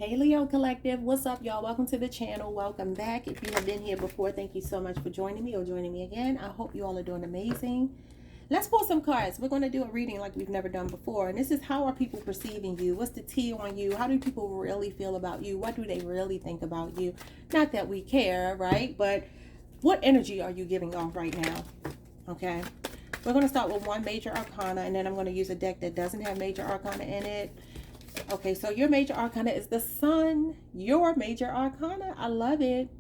Hey Leo Collective, what's up, y'all? Welcome to the channel. Welcome back. If you have been here before, thank you so much for joining me or joining me again. I hope you all are doing amazing. Let's pull some cards. We're going to do a reading like we've never done before. And this is, how are people perceiving you? What's the tea on you? How do people really feel about you? What do they really think about you? Not that we care, right? But what energy are you giving off right now? Okay. We're going to start with one major arcana, and then I'm going to use a deck that doesn't have major arcana in it. Okay, so your major arcana is the sun. Your major arcana. I love it.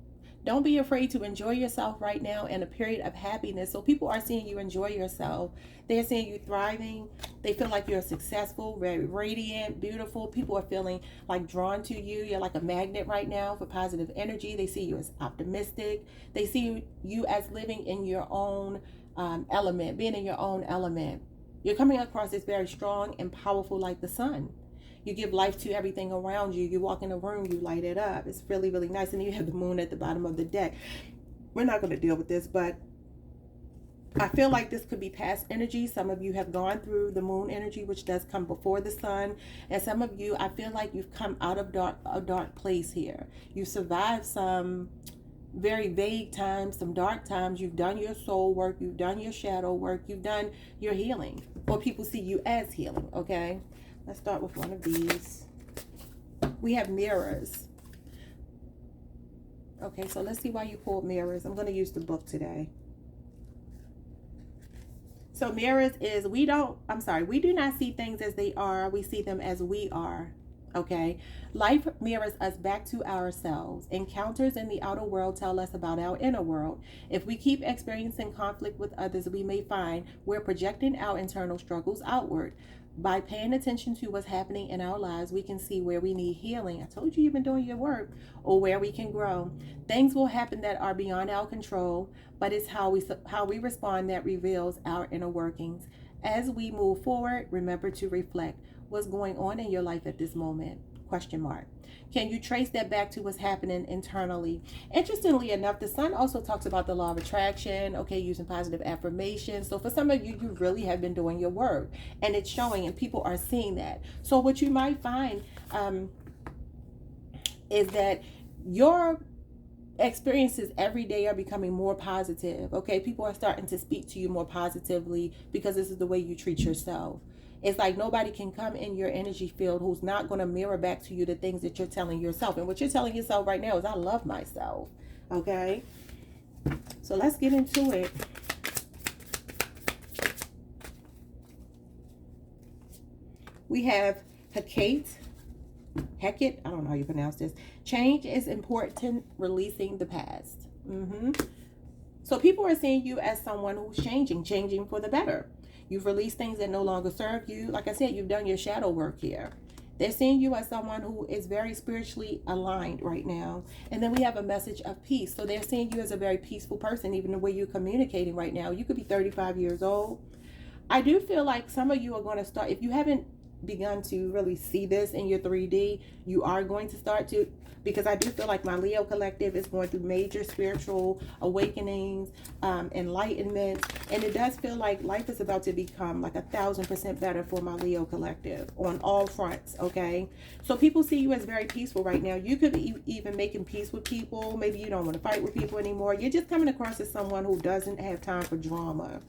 Don't be afraid to enjoy yourself right now in a period of happiness. So people are seeing you enjoy yourself. They're seeing you thriving. They feel like you're successful, very radiant, beautiful. People are feeling like drawn to you. You're like a magnet right now for positive energy. They see you as optimistic. They see you as living in your own element, being in your own element. You're coming across as very strong and powerful like the sun. You give life to everything around you. You walk in a room, you light it up. It's really, really nice. And you have the moon at the bottom of the deck. We're not going to deal with this, but I feel like this could be past energy. Some of you have gone through the moon energy, which does come before the sun. And some of you, I feel like you've come out of a dark place here. You survived some very vague times, some dark times. You've done your soul work. You've done your shadow work. You've done your healing. Or people see you as healing, okay? Let's start with one of these. We have mirrors. Okay, so let's see why you pulled mirrors. I'm going to use the book today. So mirrors is, we do not see things as they are. We see them as we are. Okay, life mirrors us back to ourselves. Encounters in the outer world tell us about our inner world. If we keep experiencing conflict with others, we may find we're projecting our internal struggles outward. By paying attention to what's happening in our lives, we can see where we need healing. I told you, you've been doing your work, or where we can grow. Things will happen that are beyond our control, but it's how we respond that reveals our inner workings. As we move forward, remember to reflect. What's going on in your life at this moment? Question mark. Can you trace that back to what's happening internally? Interestingly enough, the sun also talks about the law of attraction, okay, using positive affirmations. So for some of you, you really have been doing your work, and it's showing, and people are seeing that. So what you might find is that your experiences every day are becoming more positive, okay? People are starting to speak to you more positively because this is the way you treat yourself. It's like nobody can come in your energy field who's not going to mirror back to you the things that you're telling yourself. And what you're telling yourself right now is, I love myself. Okay? So let's get into it. We have Hecate. I don't know how you pronounce this. Change is important, releasing the past. So people are seeing you as someone who's changing for the better. You've released things that no longer serve you. Like I said, you've done your shadow work here. They're seeing you as someone who is very spiritually aligned right now. And then we have a message of peace. So they're seeing you as a very peaceful person, even the way you're communicating right now. You could be 35 years old. I do feel like some of you are going to start, if you haven't begun to really see this in your 3D, you are going to start to, because I do feel like my Leo collective is going through major spiritual awakenings, enlightenment, and it does feel like life is about to become like 1,000% better for my Leo collective on all fronts. Okay, so people see you as very peaceful right now. You could be even making peace with people. Maybe you don't want to fight with people anymore. You're just coming across as someone who doesn't have time for drama.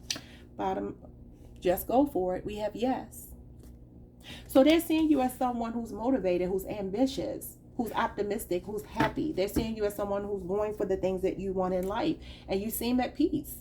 Bottom, just go for it. We have yes. So they're seeing you as someone who's motivated, who's ambitious, who's optimistic, who's happy. They're seeing you as someone who's going for the things that you want in life, and you seem at peace.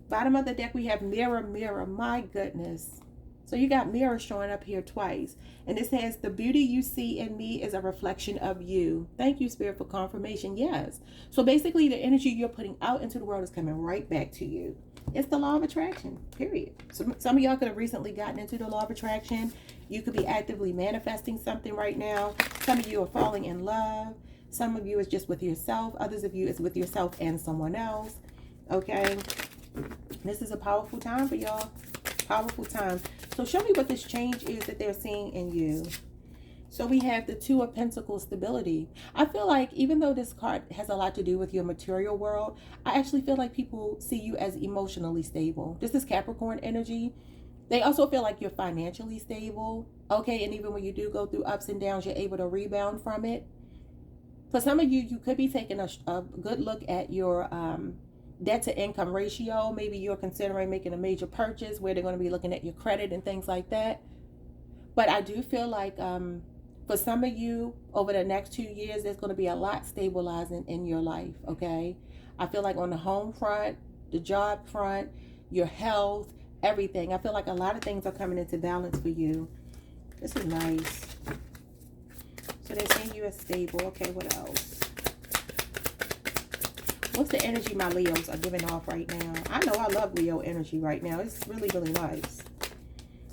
Bottom of the deck, we have mirror, mirror. My goodness. So you got mirror showing up here twice. And it says, the beauty you see in me is a reflection of you. Thank you, Spirit, for confirmation. Yes. So basically, the energy you're putting out into the world is coming right back to you. It's the law of attraction, period. So some of y'all could have recently gotten into the law of attraction. You could be actively manifesting something right now. Some of you are falling in love. Some of you is just with yourself. Others of you is with yourself and someone else. Okay. This is a powerful time for y'all. Powerful time. So show me what this change is that they're seeing in you. So we have the Two of Pentacles, stability. I feel like even though this card has a lot to do with your material world, I actually feel like people see you as emotionally stable. This is Capricorn energy. They also feel like you're financially stable. Okay, and even when you do go through ups and downs, you're able to rebound from it. For some of you, you could be taking a good look at your debt to income ratio. Maybe you're considering making a major purchase where they're going to be looking at your credit and things like that. But I do feel like for some of you, over the next 2 years, there's going to be a lot stabilizing in your life, okay? I feel like on the home front, the job front, your health, everything. I feel like a lot of things are coming into balance for you. This is nice. So they're saying you are stable. Okay, what else? What's the energy my Leos are giving off right now? I know I love Leo energy right now. It's really, really nice.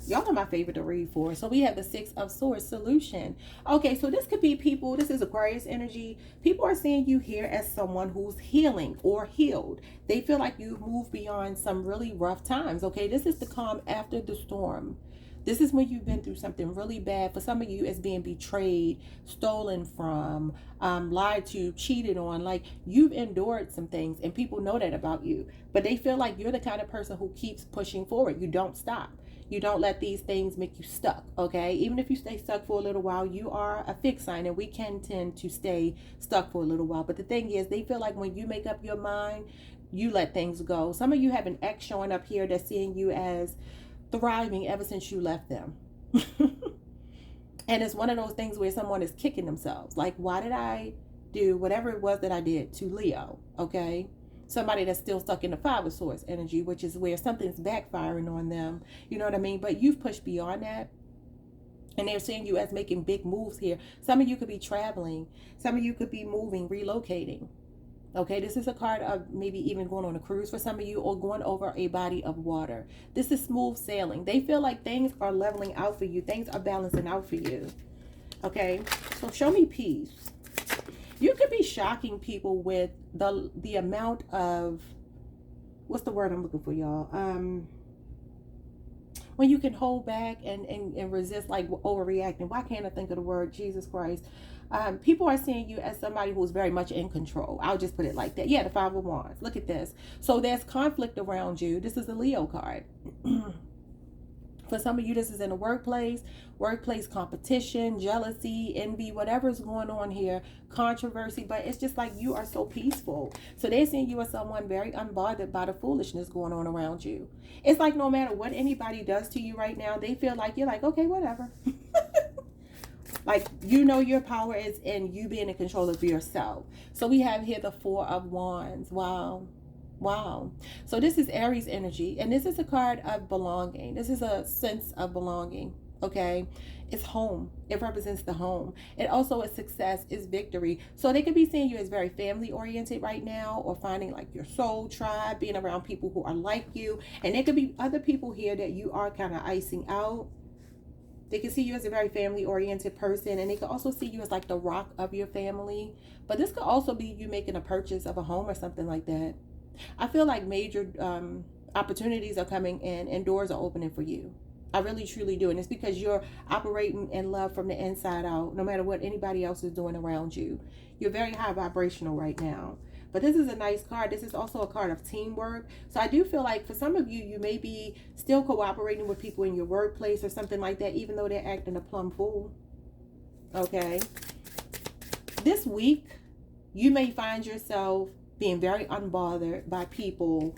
Y'all are my favorite to read for. So we have the Six of Swords, solution. Okay, so this could be people. This is Aquarius energy. People are seeing you here as someone who's healing or healed. They feel like you've moved beyond some really rough times. Okay, this is the calm after the storm. This is when you've been through something really bad. For some of you, it's being betrayed, stolen from, lied to, cheated on. Like, you've endured some things and people know that about you. But they feel like you're the kind of person who keeps pushing forward. You don't stop. You don't let these things make you stuck, okay? Even if you stay stuck for a little while, you are a fixed sign, and we can tend to stay stuck for a little while. But the thing is, they feel like when you make up your mind, you let things go. Some of you have an ex showing up here that's seeing you as thriving ever since you left them. And it's one of those things where someone is kicking themselves. Like, why did I do whatever it was that I did to Leo, okay? Somebody that's still stuck in the Five of Swords energy, which is where something's backfiring on them. You know what I mean? But you've pushed beyond that. And they're seeing you as making big moves here. Some of you could be traveling. Some of you could be moving, relocating. Okay, this is a card of maybe even going on a cruise for some of you, or going over a body of water. This is smooth sailing. They feel like things are leveling out for you. Things are balancing out for you. Okay, so show me peace. You could be shocking people with the amount of, what's the word I'm looking for, y'all? When you can hold back and resist, like overreacting. Why can't I think of the word? Jesus Christ. People are seeing you as somebody who's very much in control. I'll just put it like that. Yeah, the Five of Wands. Look at this. So there's conflict around you. This is the Leo card. For some of you, this is in the workplace competition, jealousy, envy, whatever's going on here, controversy, but it's just like you are so peaceful. So they're seeing you as someone very unbothered by the foolishness going on around you. It's like no matter what anybody does to you right now, they feel like you're like, okay, whatever. Like, you know, your power is in you being in control of yourself. So we have here the Four of Wands. Wow. Wow. So this is Aries energy, and this is a card of belonging. This is a sense of belonging. Okay, it's home. It represents the home. It also is success, is victory. So they could be seeing you as very family oriented right now, or finding like your soul tribe, being around people who are like you. And there could be other people here that you are kind of icing out. They can see you as a very family oriented person, and they could also see you as like the rock of your family. But this could also be you making a purchase of a home or something like that. I feel like major opportunities are coming in and doors are opening for you. I really, truly do. And it's because you're operating in love from the inside out, no matter what anybody else is doing around you. You're very high vibrational right now. But this is a nice card. This is also a card of teamwork. So I do feel like for some of you, you may be still cooperating with people in your workplace or something like that, even though they're acting a plumb fool. Okay. This week, you may find yourself being very unbothered by people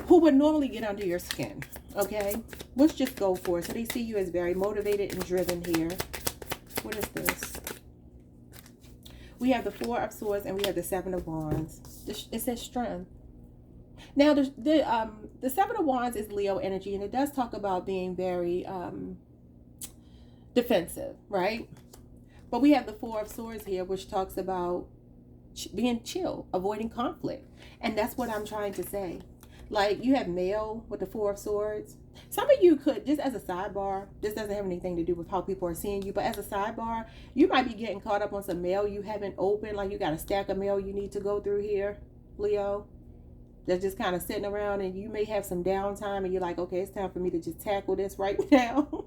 who would normally get under your skin. Okay, let's just go for it. So they see you as very motivated and driven here. What is this? We have the Four of Swords and we have the Seven of Wands. It says strength. Now the Seven of Wands is Leo energy, and it does talk about being very defensive, right? But we have the Four of Swords here, which talks about being chill, avoiding conflict. And that's what I'm trying to say. Like, you have male with the Four of Swords. Some of you could, just as a sidebar, this doesn't have anything to do with how people are seeing you, but as a sidebar, you might be getting caught up on some mail you haven't opened. Like, you got a stack of mail you need to go through here, Leo. That's just kind of sitting around, and you may have some downtime and you're like, okay, it's time for me to just tackle this right now.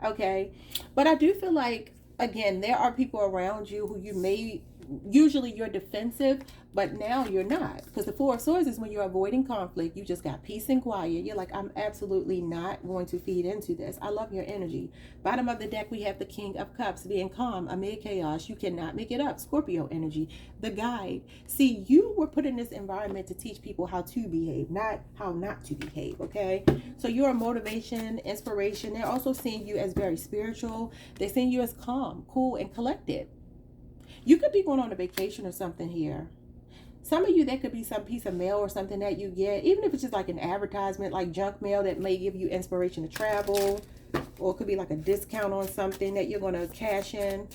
Okay. But I do feel like, again, there are people around you who you may usually you're defensive, but now you're not. Because the Four of Swords is when you're avoiding conflict. You just got peace and quiet. You're like, I'm absolutely not going to feed into this. I love your energy. Bottom of the deck, we have the King of Cups, being calm amid chaos. You cannot make it up. Scorpio energy, the guide. See, you were put in this environment to teach people how to behave, not how not to behave, okay? So you're a motivation, inspiration. They're also seeing you as very spiritual. They're seeing you as calm, cool, and collected. You could be going on a vacation or something here. Some of you, that could be some piece of mail or something that you get, even if it's just like an advertisement, like junk mail that may give you inspiration to travel, or it could be like a discount on something that you're going to cash in.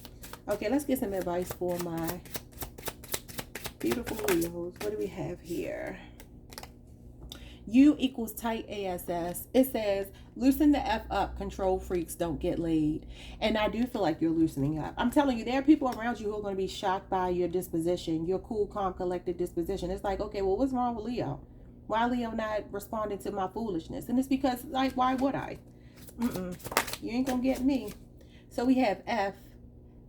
Okay, let's get some advice for my beautiful Leos. What do we have here? U equals tight ASS. It says, loosen the F up, control freaks don't get laid. And I do feel like you're loosening up. I'm telling you, there are people around you who are going to be shocked by your disposition, your cool, calm, collected disposition. It's like, okay, well, what's wrong with Leo? Why Leo not responding to my foolishness? And it's because, like, why would I? You ain't going to get me. So we have F.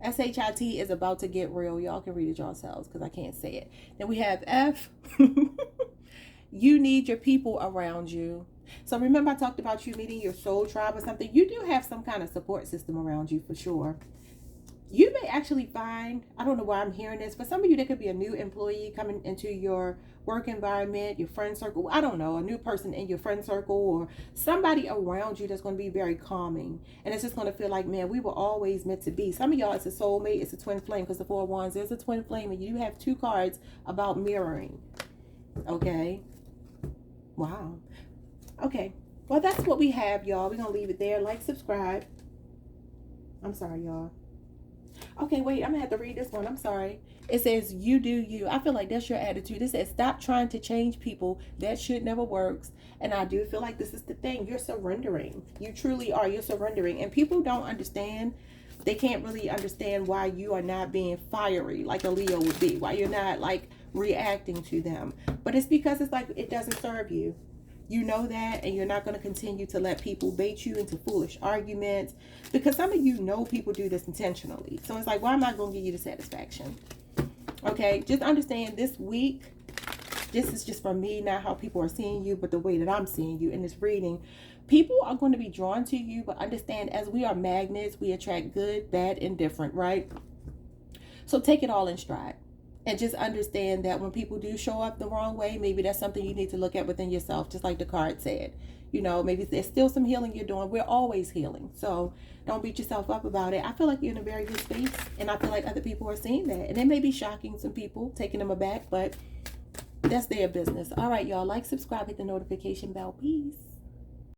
SHIT is about to get real. Y'all can read it yourselves because I can't say it. Then we have F. You need your people around you. So remember I talked about you meeting your soul tribe or something. You do have some kind of support system around you for sure. You may actually find, I don't know why I'm hearing this, for some of you, there could be a new employee coming into your work environment, your friend circle. I don't know, a new person in your friend circle, or somebody around you that's going to be very calming. And it's just going to feel like, man, we were always meant to be. Some of y'all, it's a soulmate, it's a twin flame, because the Four of Wands, there's a twin flame, and you have two cards about mirroring. Okay. Wow. Okay. Well, that's what we have, y'all. We're going to leave it there. Like, subscribe. I'm sorry, y'all. Okay, wait. I'm going to have to read this one. I'm sorry. It says, you do you. I feel like that's your attitude. It says, stop trying to change people. That shit never works. And I do feel like this is the thing. You're surrendering. You truly are. You're surrendering. And people don't understand. They can't really understand why you are not being fiery like a Leo would be. Why you're not, like, reacting to them. But it's because it's like it doesn't serve you. You know that, and you're not going to continue to let people bait you into foolish arguments, because some of you know people do this intentionally. So it's like, why am I going to give you the satisfaction? Okay, just understand this week, this is just from me, not how people are seeing you, but the way that I'm seeing you in this reading. People are going to be drawn to you, but understand, as we are magnets, we attract good, bad, and different, right? So take it all in stride. And just understand that when people do show up the wrong way, maybe that's something you need to look at within yourself, just like the card said. You know, maybe there's still some healing you're doing. We're always healing. So don't beat yourself up about it. I feel like you're in a very good space, and I feel like other people are seeing that. And it may be shocking some people, taking them aback, but that's their business. All right, y'all. Like, subscribe, hit the notification bell. Peace.